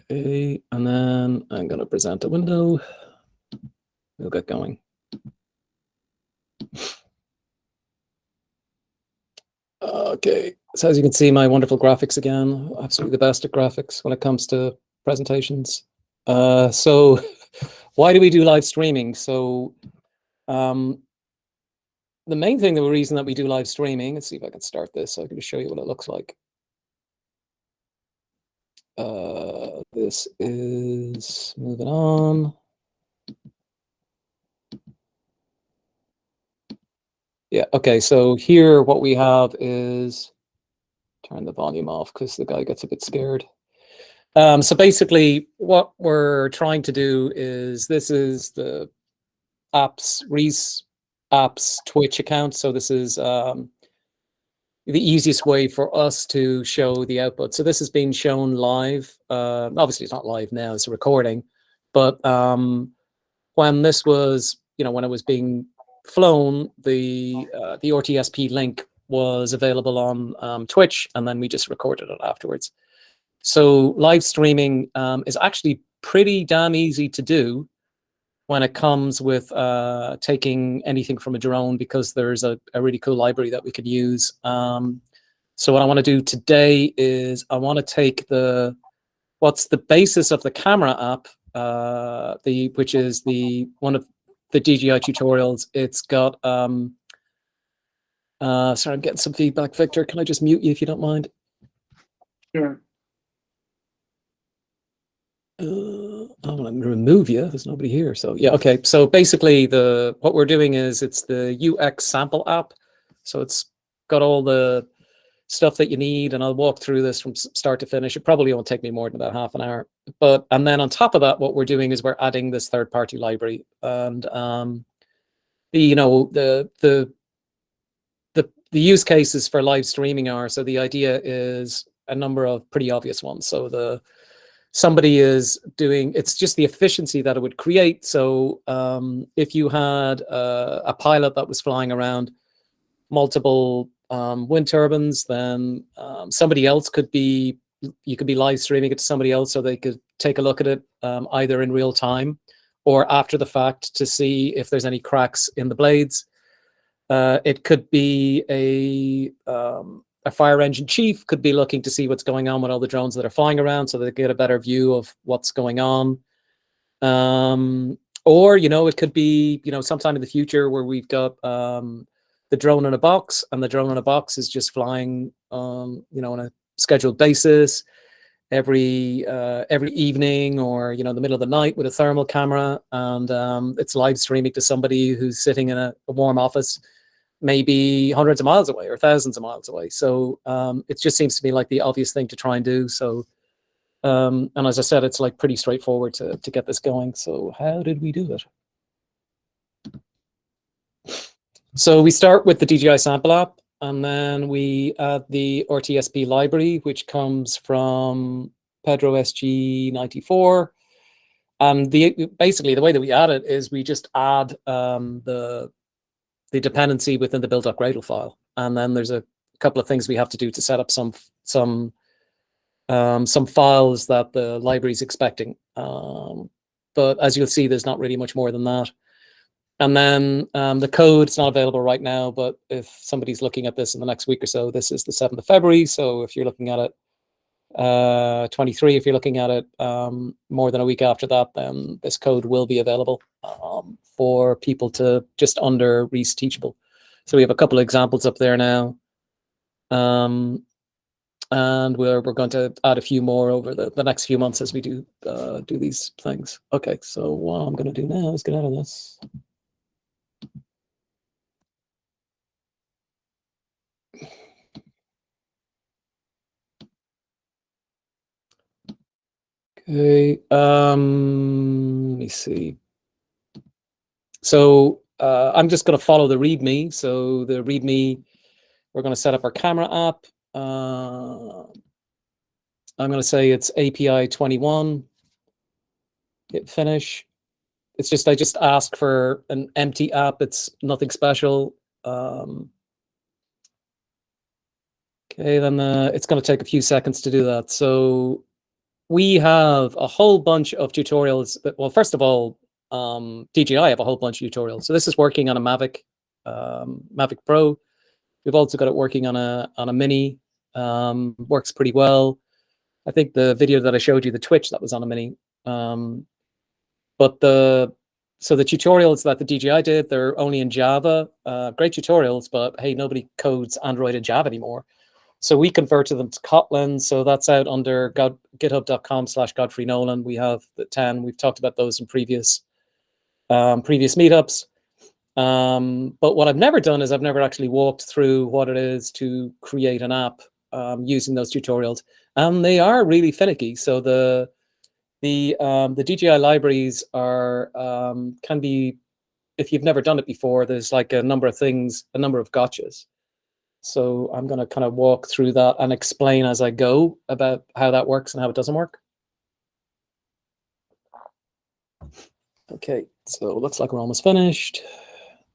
Okay, and then I'm going to present a window. We'll get going. Okay, so as you can see, my wonderful graphics again. Absolutely the best at graphics when it comes to presentations. So why do we do live streaming? So the main thing, the reason that we do live streaming, let's see if I can start this so I can just show you what it looks like. This is moving on. Yeah, okay, so here what we have is, turn the volume off because the guy gets a bit scared. So basically what we're trying to do is, this is the Reese apps Twitch account. So this is the easiest way for us to show the output. So this is being shown live. Obviously it's not live now, it's a recording, but when this was, when it was being flown, the RTSP link was available on Twitch, and then we just recorded it afterwards. So live streaming is actually pretty damn easy to do when it comes with taking anything from a drone, because there's a really cool library that we could use. So what I want to do today is I want to take what's the basis of the camera app, which is one of the DJI tutorials. It's got sorry, I'm getting some feedback, Victor. Can I just mute you if you don't mind? Sure. I'm going to remove you. There's nobody here. So yeah, okay. So basically, what we're doing is it's the UX sample app. So it's got all the stuff that you need, and I'll walk through this from start to finish. It probably won't take me more than about half an hour. And then on top of that, what we're doing is we're adding this third-party library, and the use cases for live streaming are, so the idea is a number of pretty obvious ones. So somebody is doing, it's just the efficiency that it would create. So if you had a pilot that was flying around multiple wind turbines, then somebody else you could be live streaming it to somebody else so they could take a look at it either in real time or after the fact to see if there's any cracks in the blades. It could be a fire engine chief could be looking to see what's going on with all the drones that are flying around so they get a better view of what's going on. Or, it could be, sometime in the future where we've got the drone in a box, and the drone in a box is just flying, on a scheduled basis every evening, or, the middle of the night with a thermal camera, and it's live streaming to somebody who's sitting in a warm office, maybe hundreds of miles away or thousands of miles away. So it just seems to me like the obvious thing to try and do. So, and as I said, it's like pretty straightforward to get this going. So how did we do it? So we start with the DJI sample app, and then we add the RTSP library, which comes from Pedro SG94. And basically the way that we add it is we just add the dependency within the build.gradle file, and then there's a couple of things we have to do to set up some files that the library is expecting. But as you'll see, there's not really much more than that. And then the code is not available right now, but if somebody's looking at this in the next week or so, this is the 7th of February. So if you're looking at it, 23, if you're looking at it more than a week after that, then this code will be available for people to just under Reese Teachable. So we have a couple of examples up there now. And we're going to add a few more over the next few months as we do these things. Okay, so what I'm going to do now is get out of this. Okay, let me see. So I'm just going to follow the README. So the README, we're going to set up our camera app. I'm going to say it's API 21. Hit finish. It's just, I just ask for an empty app. It's nothing special. Okay, then it's going to take a few seconds to do that. So we have a whole bunch of tutorials. Well, first of all, DJI have a whole bunch of tutorials. So this is working on a Mavic Pro. We've also got it working on a Mini. Works pretty well. I think the video that I showed you, the Twitch, that was on a Mini. But the tutorials that the DJI did, they're only in Java. Great tutorials, but hey, nobody codes Android in Java anymore. So we converted them to Kotlin. So that's out under github.com/GodfreyNolan. We have the 10. We've talked about those in previous meetups. But what I've never done is I've never actually walked through what it is to create an app using those tutorials. And they are really finicky. So the DJI libraries are can be, if you've never done it before, there's like a number of things, a number of gotchas. So I'm going to kind of walk through that and explain as I go about how that works and how it doesn't work. Okay, so it looks like we're almost finished.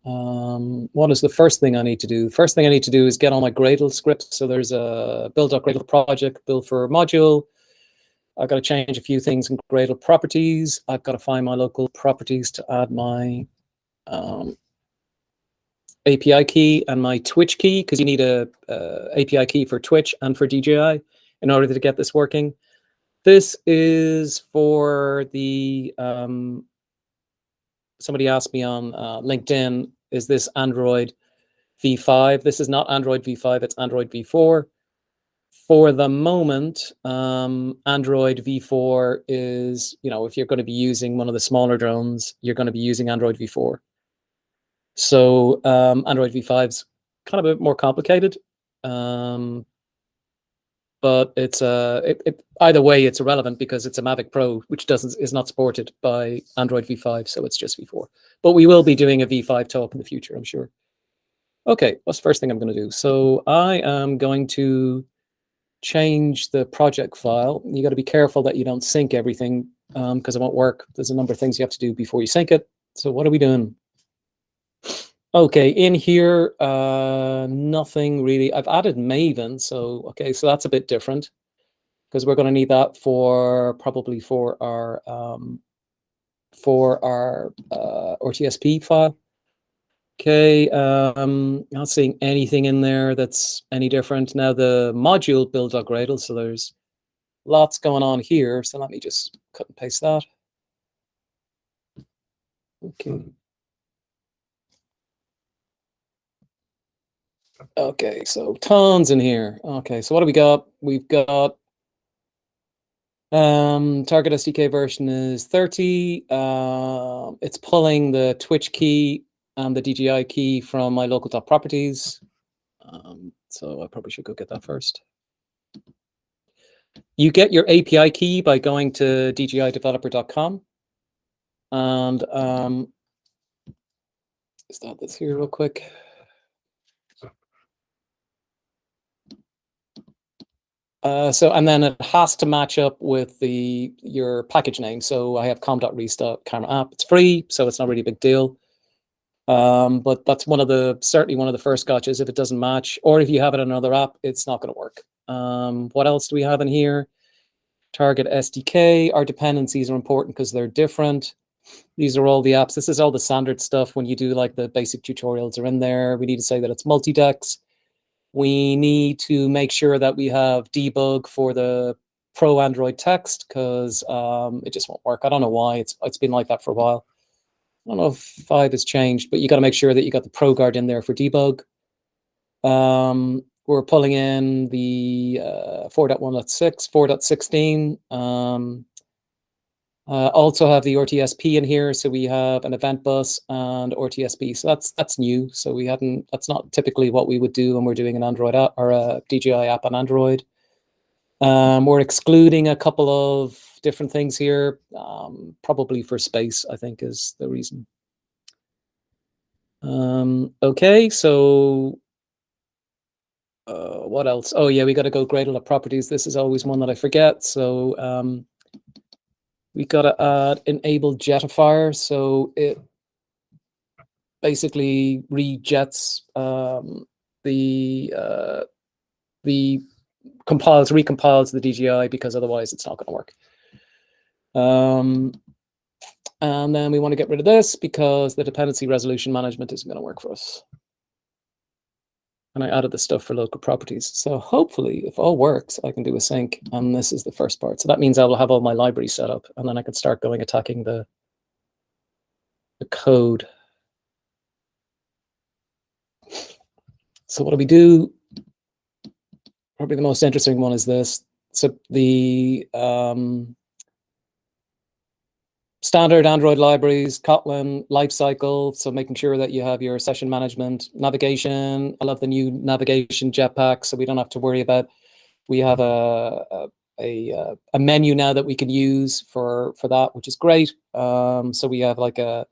What is the first thing I need to do? The first thing I need to do is get on my Gradle script. So there's a build.gradle project, build for module. I've got to change a few things in Gradle properties. I've got to find my local properties to add my API key and my Twitch key, because you need a API key for Twitch and for DJI in order to get this working. This is for the, somebody asked me on LinkedIn, is this Android v5? This is not Android v5, it's Android v4. For the moment, Android v4 is, if you're going to be using one of the smaller drones, you're going to be using Android v4. So Android v5 is kind of a bit more complicated, but it's either way it's irrelevant because it's a Mavic Pro, which is not supported by Android v5, so it's just v4. But we will be doing a v5 talk in the future, I'm sure. Okay, what's the first thing I'm going to do? So I am going to change the project file. You got to be careful that you don't sync everything because it won't work. There's a number of things you have to do before you sync it. So what are we doing? Okay, in here, nothing really. I've added Maven, so okay, so that's a bit different because we're going to need that probably for our RTSP file. Okay, not seeing anything in there that's any different. Now the module build.gradle, so there's lots going on here. So let me just cut and paste that. Okay. Okay, so tons in here. Okay, so what do we got? We've got target SDK version is 30. It's pulling the Twitch key and the DJI key from my local.properties. So I probably should go get that first. You get your API key by going to djideveloper.com. And start this here real quick. And then it has to match up with your package name. So I have com.restart.camera app. It's free, so it's not really a big deal. But that's certainly one of the first gotchas. If it doesn't match, or if you have it in another app, it's not going to work. What else do we have in here? Target SDK. Our dependencies are important because they're different. These are all the apps. This is all the standard stuff. When you do like the basic tutorials are in there. We need to say that it's multi-dex. We need to make sure that we have debug for the Pro Android text because it just won't work. I don't know why. It's been like that for a while. I don't know if 5 has changed, but you got to make sure that you got the Pro Guard in there for debug. We're pulling in the 4.1.6, 4.16. Also have the RTSP in here, so we have an event bus and RTSP. So that's new. So that's not typically what we would do when we're doing an Android app or a DJI app on Android. We're excluding a couple of different things here, probably for space, I think is the reason. Okay, so what else? Oh yeah, we got to go Gradle properties. This is always one that I forget. So we got to add enable jetifier, so it basically rejets the recompiles the DJI, because otherwise it's not going to work. And then we want to get rid of this because the dependency resolution management isn't going to work for us. And I added the stuff for local properties. So hopefully, if all works, I can do a sync. And this is the first part. So that means I will have all my libraries set up. And then I can start going attacking the code. So what do we do? Probably the most interesting one is this. So the standard Android libraries, Kotlin, lifecycle, so making sure that you have your session management, navigation. I love the new navigation Jetpack, so we don't have to worry about. We have a menu now that we can use for that, which is great. So we have like a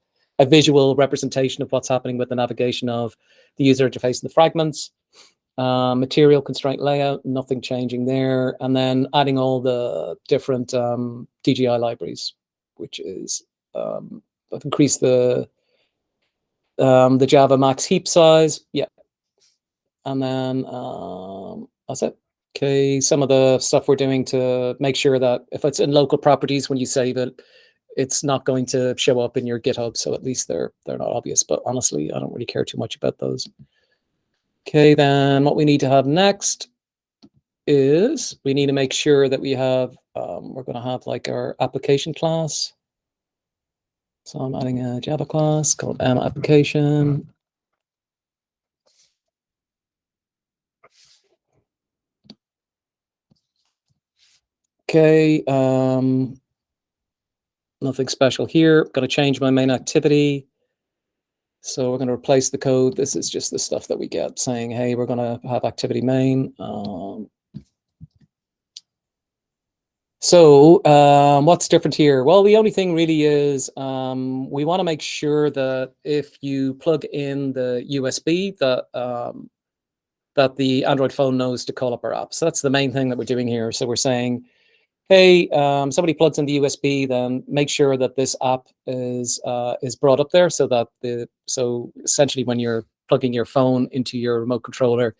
visual representation of what's happening with the navigation of the user interface and the fragments. Material constraint layout, nothing changing there. And then adding all the different DJI libraries, which is I've increased the Java max heap size. Yeah. And then that's it. Okay, some of the stuff we're doing to make sure that if it's in local properties, when you save it, it's not going to show up in your GitHub. So at least they're not obvious. But honestly, I don't really care too much about those. Okay, then what we need to have next is we need to make sure that we have, we're going to have like our application class. So I'm adding a Java class called application. Okay, nothing special here. Going to change my main activity. So we're going to replace the code. This is just the stuff that we get saying, hey, we're going to have activity main. So what's different here? Well, the only thing really is we want to make sure that if you plug in the USB, that the Android phone knows to call up our app. So that's the main thing that we're doing here. So we're saying, hey, somebody plugs in the USB, then make sure that this app is brought up there, so that so essentially when you're plugging your phone into your remote controller,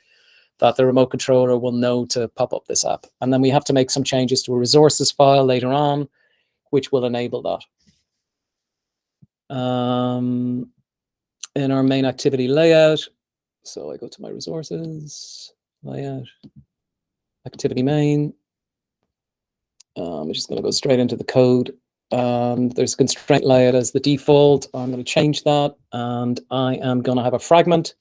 that the remote controller will know to pop up this app. And then we have to make some changes to a resources file later on, which will enable that. In our main activity layout, so I go to my resources, layout, activity main. I'm just going to go straight into the code. There's constraint layout as the default. I'm going to change that, and I am going to have a fragment.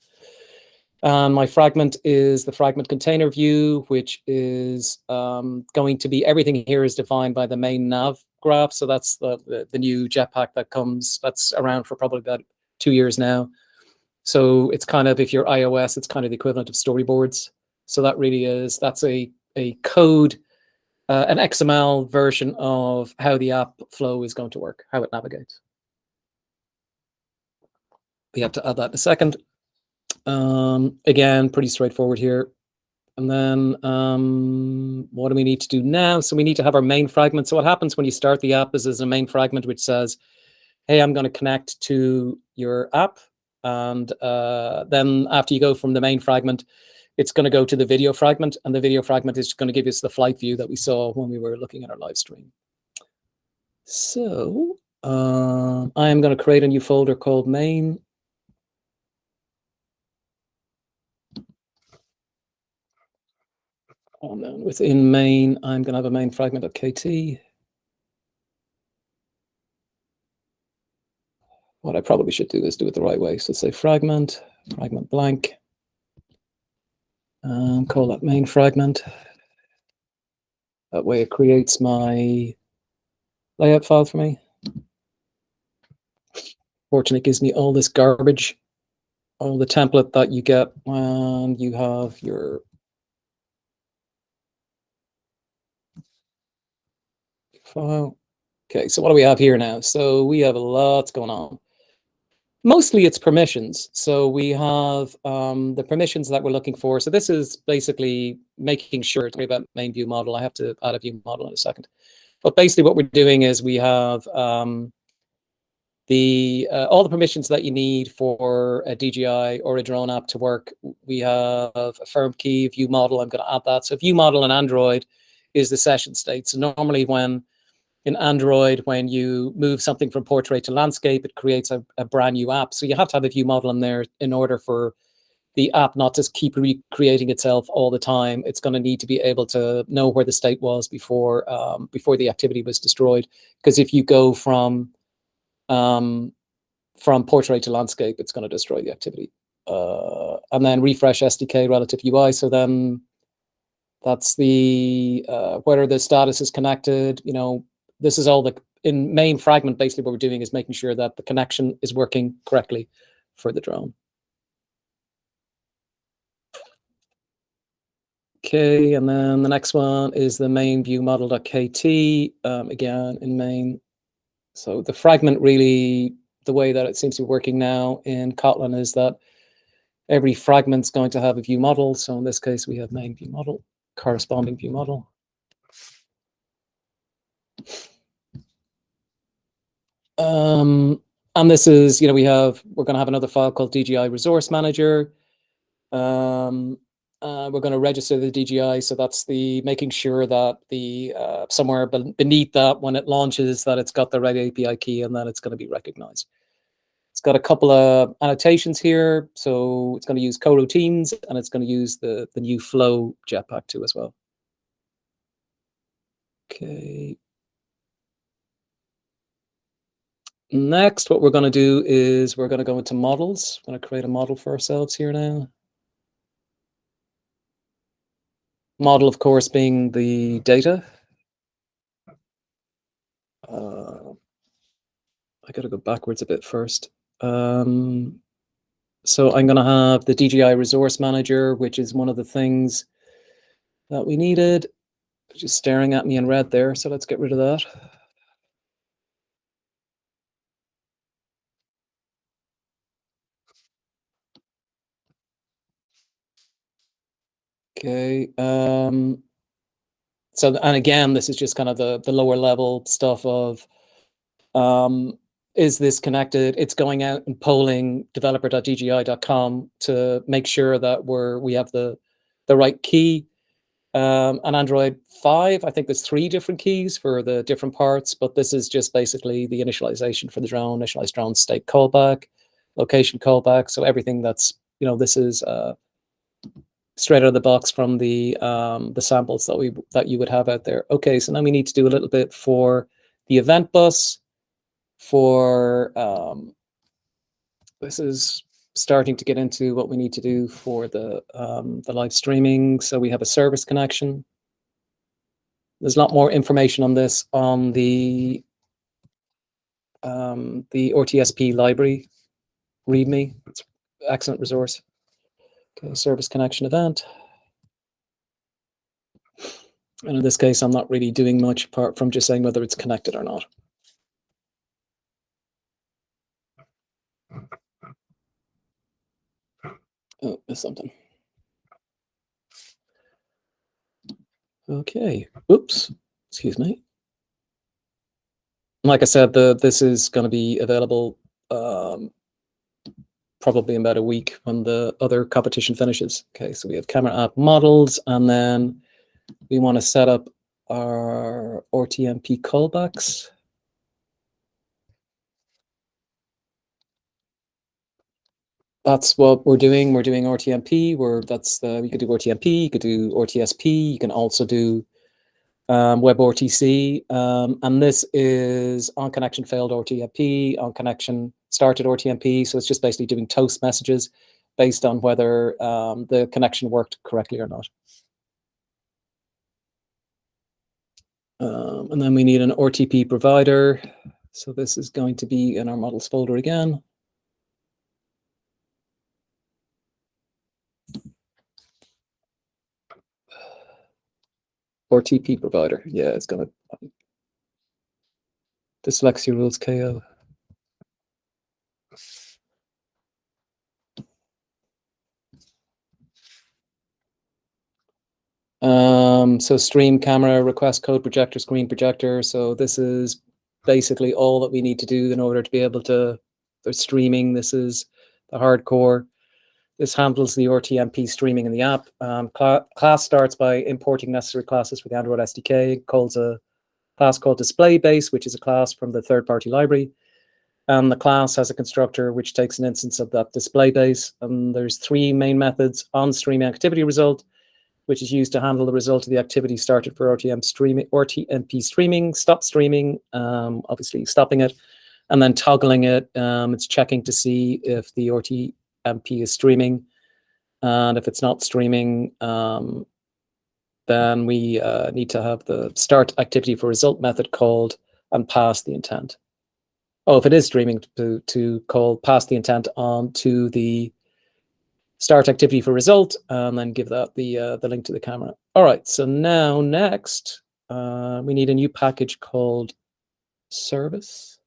And my fragment is the fragment container view, which is going to be, everything here is defined by the main nav graph. So that's the new Jetpack that's around for probably about 2 years now. So it's kind of, if you're iOS, it's kind of the equivalent of storyboards. So that really is, that's a code, an XML version of how the app flow is going to work, how it navigates. We have to add that in a second. Again, pretty straightforward here. And then what do we need to do now? So we need to have our main fragment. So what happens when you start the app is there's a main fragment which says, hey, I'm going to connect to your app. And then after you go from the main fragment, it's going to go to the video fragment, and the video fragment is going to give us the flight view that we saw when we were looking at our live stream. So I am going to create a new folder called main. And then within main, I'm going to have a main fragment.kt. What I probably should do is do it the right way. So say fragment blank. And call that main fragment. That way it creates my layout file for me. Fortunately, it gives me all this garbage, all the template that you get when you have your file. Okay, so what do we have here now? So we have a lot going on. Mostly it's permissions. So we have the permissions that we're looking for. So this is basically making sure, to worry about main view model. I have to add a view model in a second. But basically what we're doing is we have all the permissions that you need for a DJI or a drone app to work. We have a firm key, view model. I'm going to add that. So view model in Android is the session state. So normally in Android, when you move something from portrait to landscape, it creates a brand new app. So you have to have a view model in there in order for the app not just keep recreating itself all the time. It's going to need to be able to know where the state was before the activity was destroyed. Because if you go from portrait to landscape, it's going to destroy the activity. And then refresh SDK relative UI. So then that's the whether the status is connected. You know, this is all in main fragment. Basically, what we're doing is making sure that the connection is working correctly for the drone. Okay, and then the next one is the main view model.kt, again in main. So the fragment really, the way that it seems to be working now in Kotlin is that every fragment's going to have a view model. So in this case, we have main view model, corresponding view model. And this is, we're going to have another file called DJI Resource Manager. We're going to register the DJI, so that's the making sure that the somewhere beneath that, when it launches, that it's got the right API key and that it's going to be recognized. It's got a couple of annotations here, so it's going to use coroutines and it's going to use the new flow jetpack too as well. Okay. Next, what we're going to do is we're going to go into models. I'm going to create a model for ourselves here now. Model, of course, being the data. I got to go backwards a bit first. So I'm going to have the DJI Resource Manager, which is one of the things that we needed. Just staring at me in red there, so let's get rid of that. Okay. So, and again, this is just kind of the lower level stuff of, is this connected? It's going out and polling developer.dji.com to make sure that we have the right key. On Android 5, I think there's 3 different keys for the different parts, but this is just basically the initialization for the drone, initialize drone state callback, location callback. So everything that's, this is straight out of the box from the samples that you would have out there. Okay, so now we need to do a little bit for the event bus. For this is starting to get into what we need to do for the live streaming. So we have a service connection. There's a lot more information on this on the RTSP library README. It's an excellent resource. Okay, service connection event. And in this case, I'm not really doing much apart from just saying whether it's connected or not. Oh, there's something. Okay. Oops. Excuse me. Like I said, this is going to be available probably in about a week when the other competition finishes. Okay, so we have camera app models, and then we want to set up our RTMP callbacks. That's what we're doing. We're doing RTMP. You could do RTMP, you could do RTSP, you can also do WebRTC, and this is on connection failed RTMP, on connection started RTMP. So it's just basically doing toast messages based on whether the connection worked correctly or not. And then we need an RTP provider. So this is going to be in our models folder again. RTP provider. Yeah, it's going to dyslexia rules KO. So stream camera request code projector screen projector. So this is basically all that we need to do in order to be able to, the streaming, this is the hardcore. This handles the RTMP streaming in the app. Class starts by importing necessary classes for the Android SDK, calls a class called display base, which is a class from the third-party library. And the class has a constructor which takes an instance of that display base. And there's three main methods: on streaming activity result, which is used to handle the result of the activity started for RTMP streaming, stop streaming, obviously stopping it, and then toggling it. It's checking to see if the RTMP is streaming. And if it's not streaming, then we need to have the start activity for result method called and pass the intent. Oh, if it is streaming, to call pass the intent on to the start activity for result, and then give that the link to the camera. All right, so now next, we need a new package called service.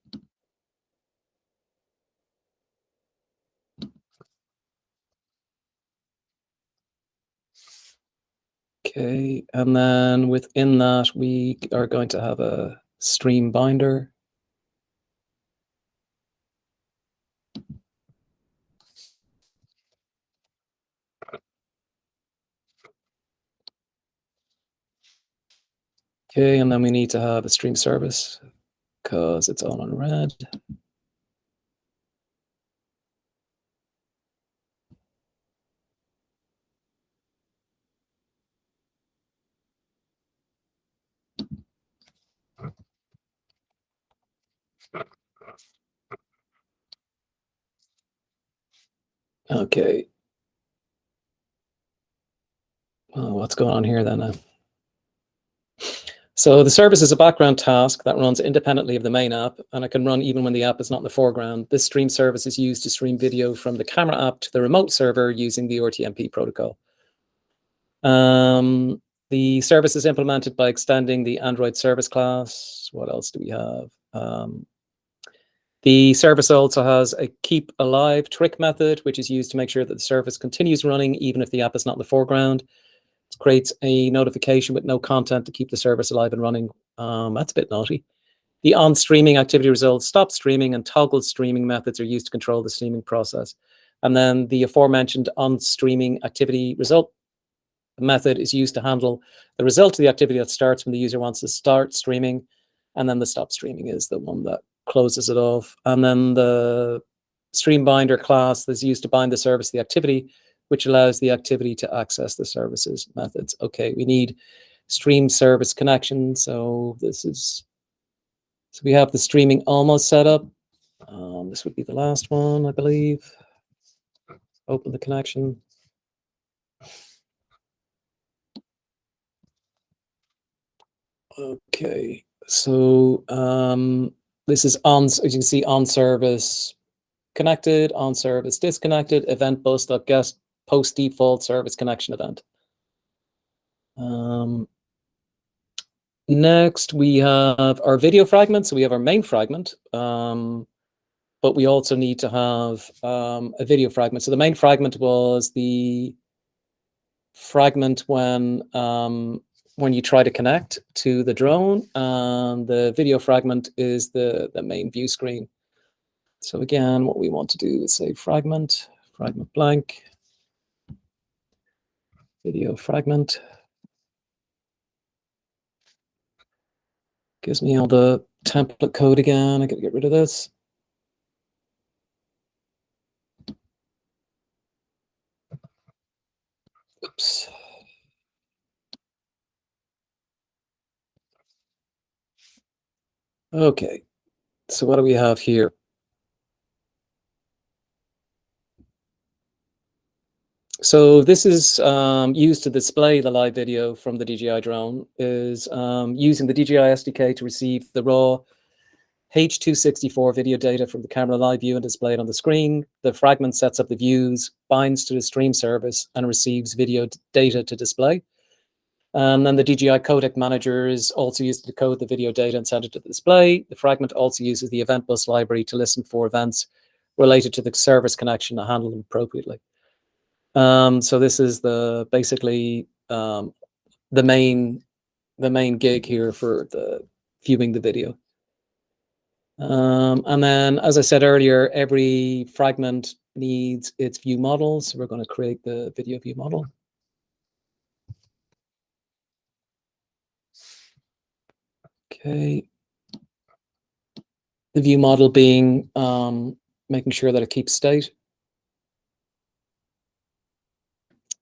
Okay, and then within that, we are going to have a stream binder. Okay, and then we need to have a stream service because it's all on red. Okay. Oh, what's going on here then? So the service is a background task that runs independently of the main app, and it can run even when the app is not in the foreground. This stream service is used to stream video from the camera app to the remote server using the RTMP protocol. The service is implemented by extending the Android service class. What else do we have? The service also has a keep alive trick method, which is used to make sure that the service continues running even if the app is not in the foreground. It creates a notification with no content to keep the service alive and running. That's a bit naughty. The on streaming activity results, stop streaming, and toggle streaming methods are used to control the streaming process. And then the aforementioned on streaming activity result method is used to handle the result of the activity that starts when the user wants to start streaming. And then the stop streaming is the one that closes it off. And then the stream binder class is used to bind the service to the activity, which allows the activity to access the services methods. Okay, we need stream service connection. So we have the streaming almost set up. This would be the last one, I believe. Open the connection. Okay, so this is on, as you can see, on service connected, on service disconnected, event bus.guest post default service connection event. Next, we have our video fragment. So we have our main fragment, but we also need to have a video fragment. So the main fragment was the fragment when you try to connect to the drone, and the video fragment is the main view screen. So again, what we want to do is say fragment blank, video fragment. Gives me all the template code again. I gotta get rid of this. Oops. Okay, so what do we have here? So this is used to display the live video from the DJI drone, is using the DJI SDK to receive the raw H.264 video data from the camera live view and display it on the screen. The fragment sets up the views, binds to the stream service, and receives video data to display. And then the DJI codec manager is also used to decode the video data and send it to the display. The fragment also uses the event bus library to listen for events related to the service connection and handle them appropriately. So this is basically the main gig here for viewing the video. And then, as I said earlier, every fragment needs its view model. So we're going to create the video view model. Okay. The view model being making sure that it keeps state.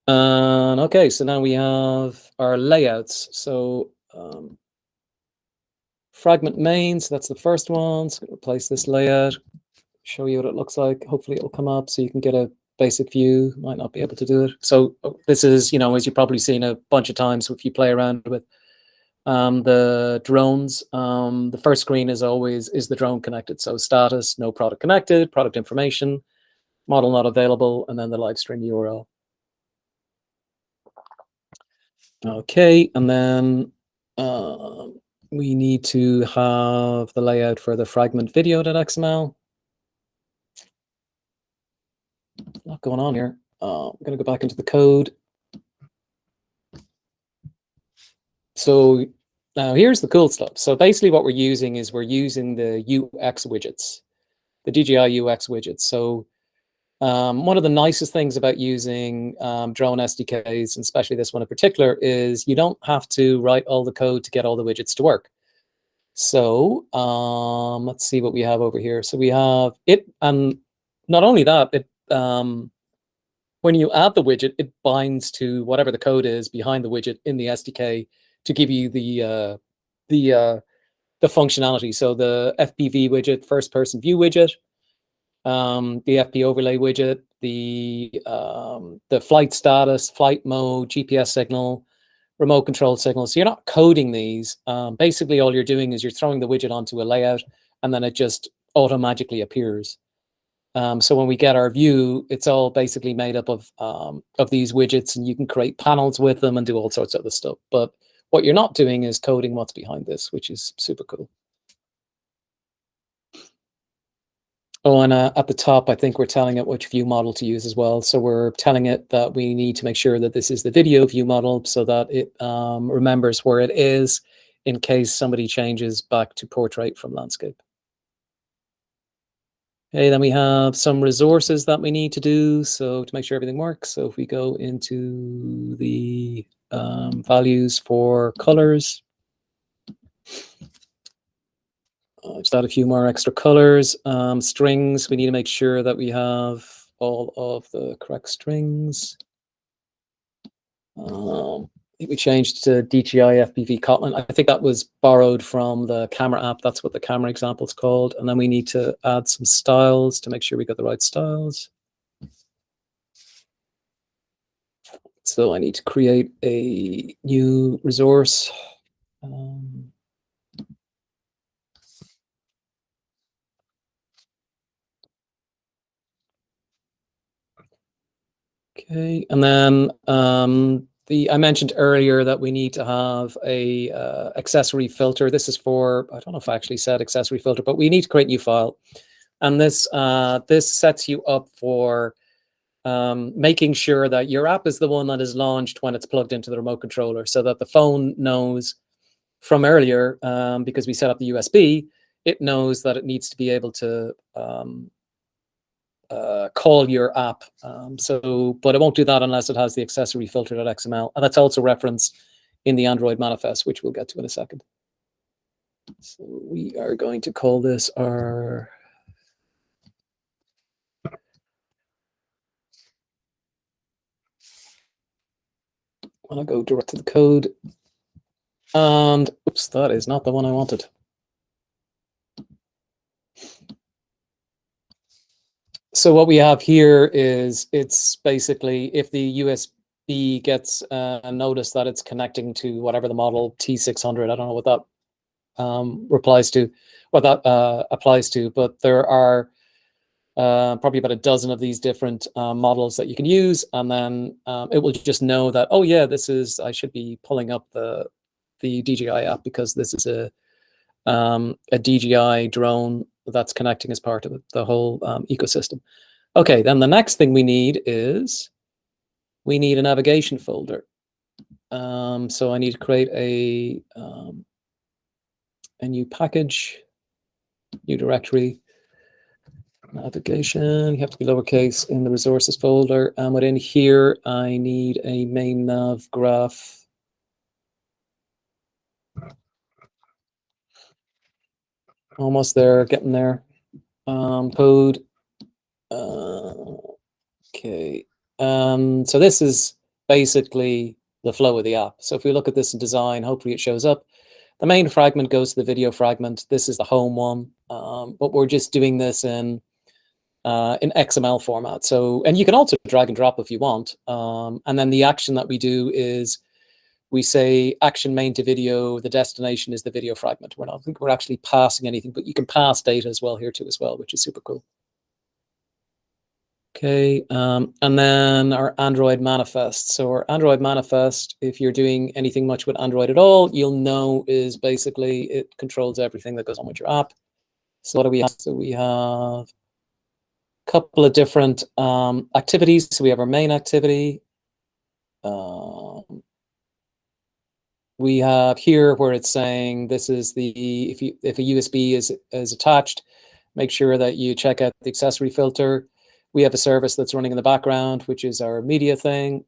Okay, so now we have our layouts. So fragment main, so that's the first one. So replace this layout, show you what it looks like. Hopefully it'll come up so you can get a basic view. Might not be able to do it. So this is, as you've probably seen a bunch of times if you play around with the drones. The first screen is the drone connected. So status, no product connected, product information, model not available, and then the live stream URL. Okay, and then we need to have the layout for the fragment video.xml. A lot going on here. I'm going to go back into the code. So now here's the cool stuff. So basically what we're using the UX widgets, the DJI UX widgets. So one of the nicest things about using drone SDKs, and especially this one in particular, is you don't have to write all the code to get all the widgets to work. So let's see what we have over here. So we have it, and not only that, it when you add the widget, it binds to whatever the code is behind the widget in the SDK to give you the functionality. So the FPV widget, first person view widget, the FP overlay widget, the flight status, flight mode, GPS signal, remote control signals. So you're not coding these. Basically, all you're doing is you're throwing the widget onto a layout, and then it just automatically appears. So when we get our view, it's all basically made up of these widgets, and you can create panels with them and do all sorts of other stuff. But what you're not doing is coding what's behind this, which is super cool. Oh, and at the top, I think we're telling it which view model to use as well. So we're telling it that we need to make sure that this is the video view model so that it remembers where it is in case somebody changes back to portrait from landscape. Okay, then we have some resources that we need to do to make sure everything works. So if we go into the values for colors, just add a few more extra colors. Strings, we need to make sure that we have all of the correct strings. I think we changed to DJI FPV Kotlin. I think that was borrowed from the camera app. That's what the camera example is called. And then we need to add some styles to make sure we got the right styles. So I need to create a new resource. Okay, and then I mentioned earlier that we need to have a accessory filter. This is for, I don't know if I actually said accessory filter, but we need to create a new file. And this sets you up for making sure that your app is the one that is launched when it's plugged into the remote controller, so that the phone knows from earlier, because we set up the USB, it knows that it needs to be able to call your app. But it won't do that unless it has the accessory filter.xml. And that's also referenced in the Android manifest, which we'll get to in a second. So we are going to call this our I'm going to go direct to the code. And oops, that is not the one I wanted. So what we have here is it's basically if the USB gets a notice that it's connecting to whatever the model T600, I don't know what that applies to, but there are probably about a dozen of these different models that you can use, and then it will just know that, oh yeah, I should be pulling up the DJI app because this is a DJI drone that's connecting as part of the whole ecosystem. Okay, then the next thing we need is a navigation folder. So I need to create a new package. new directory, navigation, you have to be lowercase in the resources folder. And within here, I need a main nav graph. Almost there, getting there. Code. Okay. So this is basically the flow of the app. So if we look at this in design, hopefully it shows up. The main fragment goes to the video fragment. This is the home one, but we're just doing this in XML format. So, and you can also drag and drop if you want. And then the action that we do is we say action main to video. The destination is the video fragment. I don't think we're actually passing anything, but you can pass data as well here too as well, which is super cool. Okay, and then our Android manifest. So our Android manifest, if you're doing anything much with Android at all, you'll know is basically it controls everything that goes on with your app. So what do we have? So we have a couple of different activities. So we have our main activity. We have here where it's saying this is the if a USB is attached, make sure that you check out the accessory filter. We have a service that's running in the background, which is our media thing.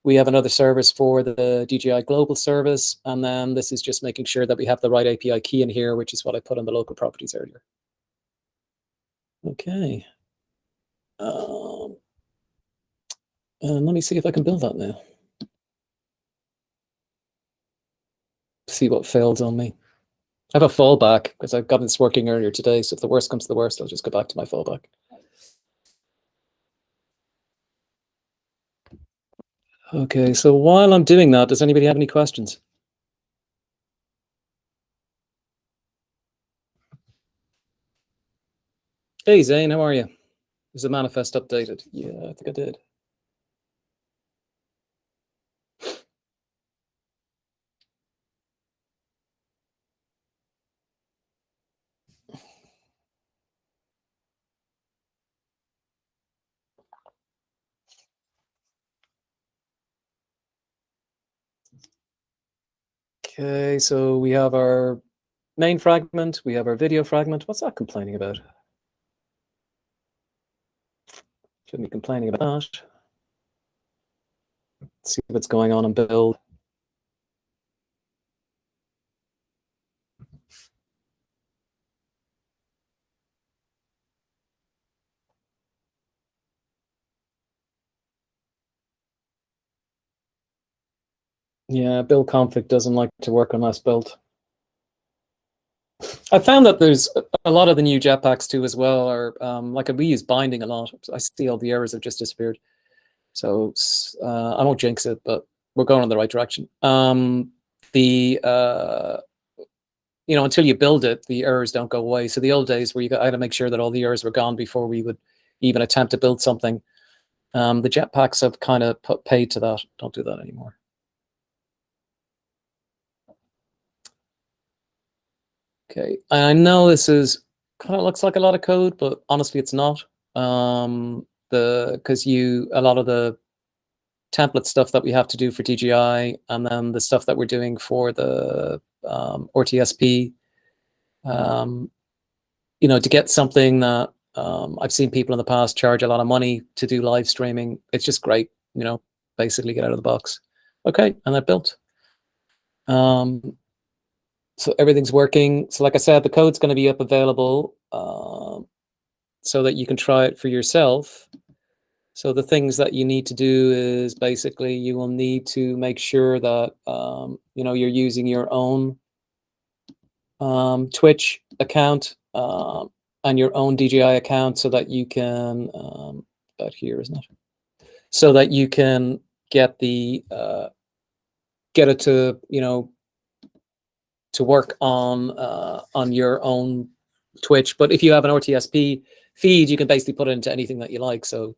We have another service for the DJI global service. And then this is just making sure that we have the right API key in here, which is what I put on the local properties earlier. Okay. And let me see if I can build that now. See what failed on me. I have a fallback because I've got this working earlier today. So if the worst comes to the worst, I'll just go back to my fallback. Okay, so while I'm doing that, does anybody have any questions? Hey, Zane, how are you? Is the manifest updated? Yeah, I think I did. Okay, so we have our main fragment, we have our video fragment. What's that complaining about? Shouldn't be complaining about that. Let's see what's going on in build. Yeah, build config doesn't like to work unless built. I found that there's a lot of the new jetpacks too as well are like we use binding a lot. I see all the errors have just disappeared. So I won't jinx it, but we're going in the right direction. You know, until you build it, the errors don't go away. So the old days where I had to make sure that all the errors were gone before we would even attempt to build something. The jetpacks have kind of paid to that. Don't do that anymore. Okay, I know this is kind of looks like a lot of code, but honestly, it's not. Because a lot of the template stuff that we have to do for DJI, and then the stuff that we're doing for the RTSP. You know, to get something that I've seen people in the past charge a lot of money to do live streaming. It's just great, you know, basically get out of the box. Okay, and that built. So everything's working. So like I said, the code's going to be up available so that you can try it for yourself. So the things that you need to do is basically you will need to make sure that you know, you're using your own Twitch account and your own DJI account so that you can about here, isn't it? So that you can get the get it to, you know, to work on your own Twitch. But if you have an RTSP feed, you can basically put it into anything that you like. So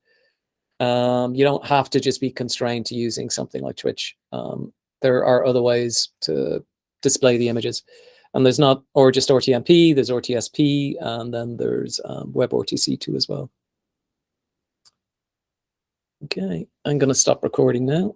you don't have to just be constrained to using something like Twitch. There are other ways to display the images. And there's not, or just RTMP, there's RTSP, and then there's WebRTC too as well. Okay, I'm going to stop recording now.